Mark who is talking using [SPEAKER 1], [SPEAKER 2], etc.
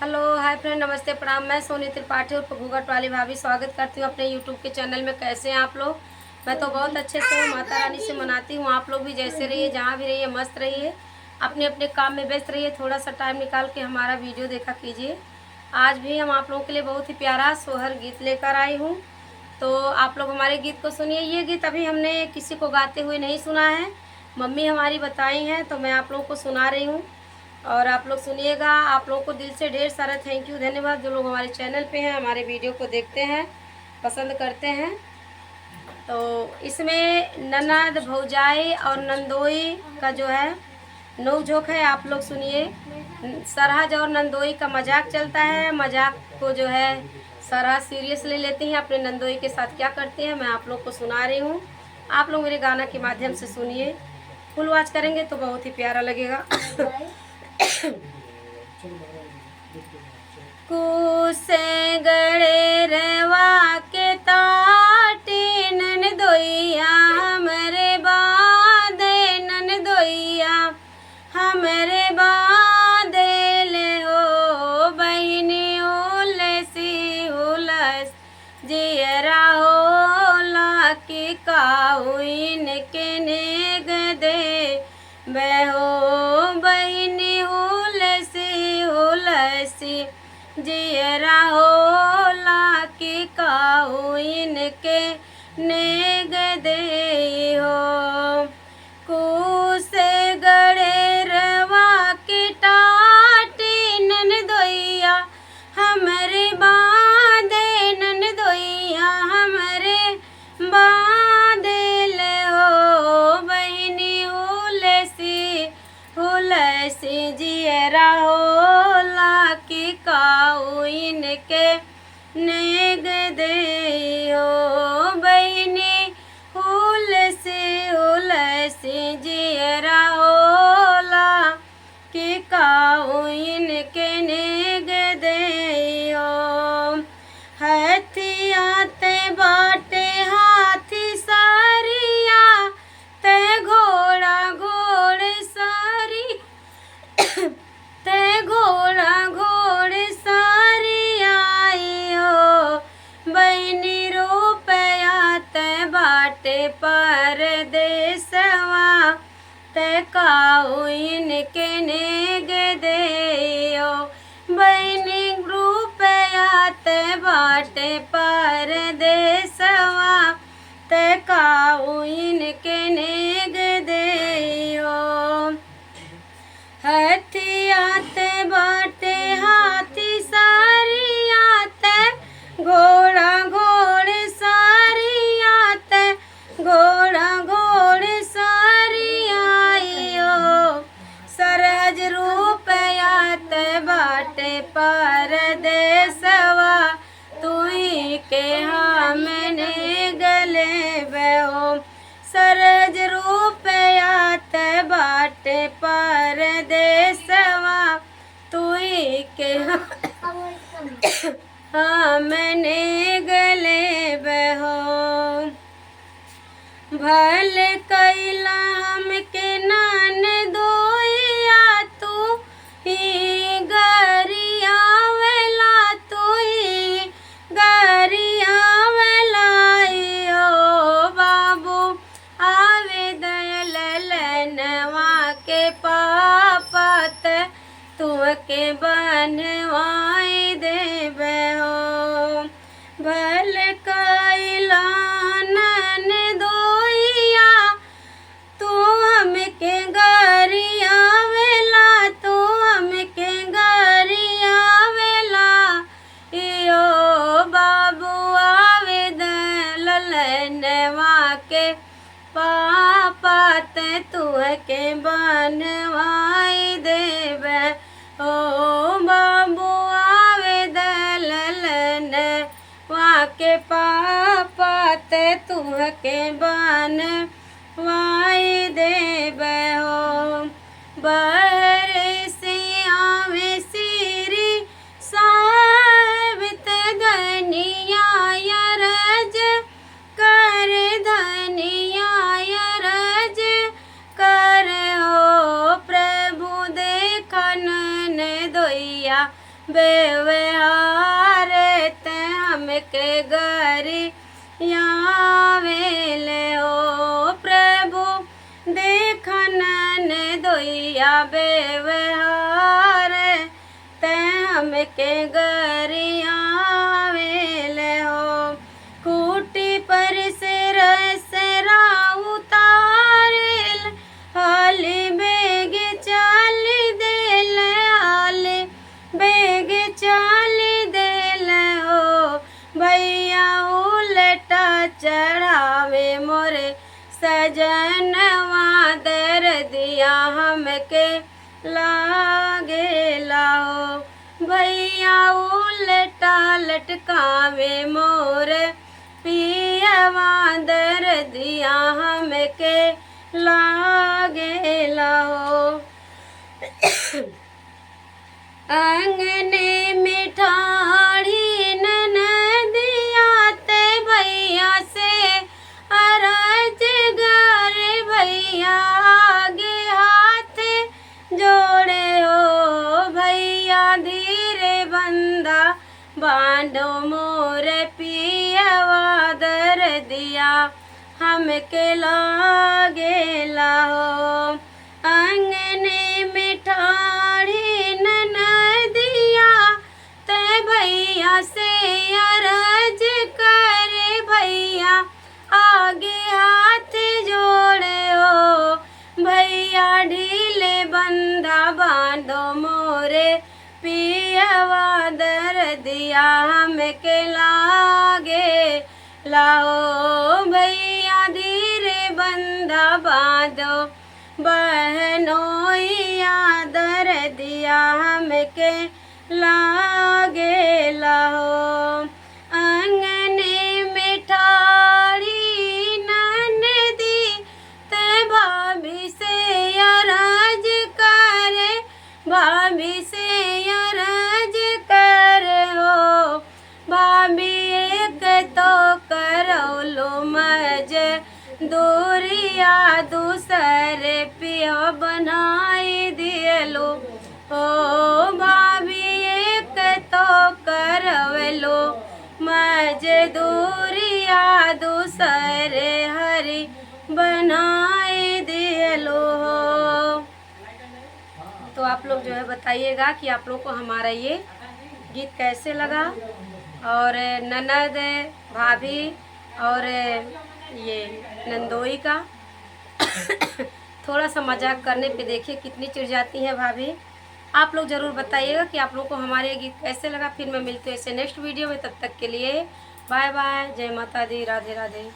[SPEAKER 1] Hello hi friend, नमस्ते प्रणाम। मैं सोनी त्रिपाठी और घूंघट वाली भाभी स्वागत करती हूँ अपने यूट्यूब के चैनल में। कैसे हैं आप लोग? मैं तो बहुत अच्छे से हूँ, माता रानी से मनाती हूँ। आप लोग भी जैसे रहिए, जहाँ भी रहिए मस्त रहिए, अपने अपने काम में व्यस्त रहिए। थोड़ा सा टाइम निकाल के हमारा वीडियो देखा कीजिए। आज भी हम आप लोगों के लिए बहुत ही प्यारा सोहर गीत लेकर आई हूँ, तो आप लोग हमारे गीत को सुनिए। ये गीत अभी हमने किसी को गाते हुए नहीं सुना है, मम्मी हमारी बताई हैं, तो मैं आप लोगों को सुना रही हूँ और आप लोग सुनिएगा। आप लोगों को दिल से ढेर सारा थैंक यू, धन्यवाद, जो लोग हमारे चैनल पे हैं, हमारे वीडियो को देखते हैं, पसंद करते हैं। तो इसमें ननद भौजाई और नंदोई का जो है नोक झोंक है, आप लोग सुनिए। सरहज और नंदोई का मजाक चलता है। मजाक को जो है सरहज सीरियस ले लेती हैं, अपने नंदोई के साथ क्या करती हैं मैं आप लोग को सुना रही हूँ। आप लोग मेरे गाना के माध्यम से सुनिए, फुल वॉच करेंगे तो बहुत ही प्यारा लगेगा। कुसे गड़े रवा के ताटी ननदोइया हमरे बादे, ननदोइया हमरे बादे ले हो बहिनी उलसी उलस जियरा होला की काउइन के नेग दे बहो बहिनी उलसी उलसी जियरा होला की काउइन के नेग दे हो। कुसे गड़े रवा की टाटी ननदोइया हमरे बादे, ननदोइया हमरे बादे ले हो बहिनी हुलसी हुलसी जियरा होला की काउइन के नेग दे हो बहिनी हुलसी हुलसी जियरा होला की काउइन के नेग दे हो। हथियाते बाटे हाथी सारिया ते घोड़ा घोड़ सारी ते घोड़ा घोड़ सारी आई हो बहिनी रुपया ते बाटे परदेसवा ते काउइन के नेग दे हो बहिनी रुपया ते बाटे परदेसवा ते काउइन के नेग दे हो। हथियाते बाटे हाथी सारिया ते घोड़ा घोड़ सारिया ते घोड़ा घोड़ सारी आइयो सरहज रुपया ते बाटे परदेसवा तुई के हमने गले बहो सरज रुपया ते बाटे परदेसवा तुई के हमने गले बहो। भल कैला हमके नान दोइया तू ही गरिया वेला तू ही गरिया वेलाइयो बाबू आवे दयलनवा के पापत तुमके बनवाई देबे हो। भल कैला नन दोइया तू हमके गरिया वेला तू हमके गरिया वेला इयो बाबू आवे दयलनवा के पापत तुहके बनवाई देबे ओ बाबू आवे दलन वाके पापत तुहके बनवाई देबे हो। बहर से आवे सिरी साहब ते धनिया रज कर धनिया रज कर हो प्रभु देखन दोइया बेवहार ते हमके गरियावेले हो प्रभु देखन ने दोइया बेवहार ते हमके गरियावेले हो खूटी पर से रसरा उतारेल हाली बेग चाल देल हाली बेग चाल देल हो भैया उलटा चढ़ावे मोरे सजनवा दर्दिया हमके लागेला हो भैया उलटा लटकावे मोर पियवा दर्दिया हमके लागेला हो अंगने में ठाड़ी ननदिया ते भैया से अरज गर भैया आगे हाथ जोड़े हो भैया धीरे बंदा बांधो मोर पियवा दर्दिया हमके लागेला हो अंगने में ठाड़ी ननदिया ते भैया से अरज करे भैया आगे हाथ जोड़े हो भैया ढीले बंधा बांधो मोरे पियवा दर्दिया हमके लागे लाओ भैया धीरे बंधा बांधो बहनोइया दर्दिया हमके लागे लाओ अंगने में ठाड़ी ननदी ते भाभी से अरज करे भाभी से अरज करे हो भाभी एक तो करौलो मज दूरिया दूसरे पियो बनाई दियलो ओ भाभी एक तो करवलो मजदूरिया दूसरे हरी बनाई दियलो हो। तो आप लोग जो है बताइएगा कि आप लोग को हमारा ये गीत कैसे लगा और ननद भाभी और ये नंदोई का थोड़ा सा मजाक करने पे देखिए कितनी चिढ़ जाती हैं भाभी। आप लोग ज़रूर बताइएगा कि आप लोग को हमारे ये गीत कैसे लगा। फिर मैं मिलती हूँ ऐसे नेक्स्ट वीडियो में, तब तक के लिए बाय बाय, जय माता दी, राधे राधे।